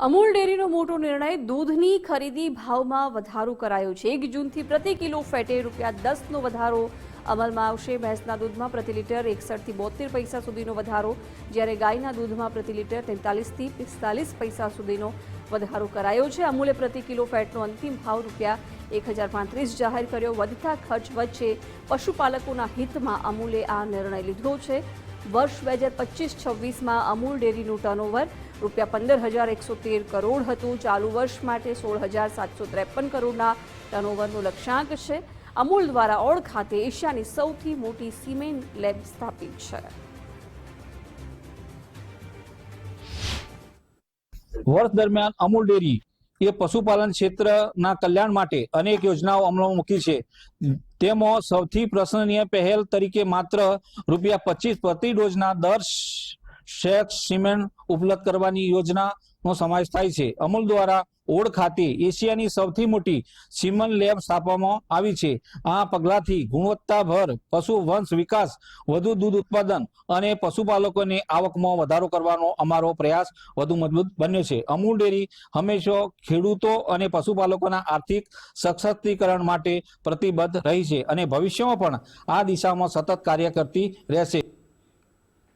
અમૂલ ડેરીનો મોટો નિર્ણય દૂધની ખરીદી ભાવમાં વધારો કરાયો છે। 1 જૂનથી પ્રતિ કિલો ફેટે ₹10નો વધારો અમલમાં આવશે। ભેંસના દૂધમાં પ્રતિ લીટર 61 થી 72 પૈસા સુધીનો વધારો, જ્યારે ગાયના દૂધમાં પ્રતિ લીટર 43 થી 45 પૈસા સુધીનો વધારો કરાયો છે। અમૂલે પ્રતિ કિલો ફેટનો અંતિમ ભાવ ₹1035 જાહેર કર્યો। વધતા ખર્ચ વચ્ચે પશુપાલકોના હિતમાં અમૂલે આ નિર્ણય લીધો છે। વર્ષ 2025-26માં અમૂલ ડેરીનું ટર્નઓવર ₹15,113 કરોડ હતું। ચાલુ વર્ષ માટે 16,753 કરોડના ટર્નઓવરનો લક્ષ્યાંક છે। અમૂલ દ્વારા ઓડ ખાતે એશિયાની સૌથી મોટી સિમેન્ટ લેબ સ્થાપિત છે। વર્ષ દરમિયાન અમૂલ ડેરી એ પશુપાલન ક્ષેત્રના કલ્યાણ માટે અનેક યોજનાઓ અમલમાં મૂકી છે। તેમાં સૌથી પ્રશંસનીય પહેલ તરીકે માત્ર ₹25 પ્રતિ ડોઝના દર શેક્સ સિમેન્ટ ઉપલબ્ધ કરવાની યોજનાનો સમાવેશ થાય છે। અમૂલ દ્વારા ઓડ ખાતે એશિયાની સૌથી મોટી સિમેન્ટ લેબ સ્થાપવામાં આવી છે। આ પગલાથી ગુણવત્તાભર પશુ વંશ વિકાસ, વધુ દૂધ ઉત્પાદન અને પશુપાલકોની આવકમાં વધારો કરવાનો અમારો પ્રયાસ વધુ મજબૂત બન્યો છે। અમૂલ ડેરી હંમેશા ખેડૂતો અને પશુપાલકોના આર્થિક સશક્તિકરણ માટે પ્રતિબદ્ધ રહી છે અને ભવિષ્યમાં પણ આ દિશામાં સતત કાર્ય કરતી રહેશે।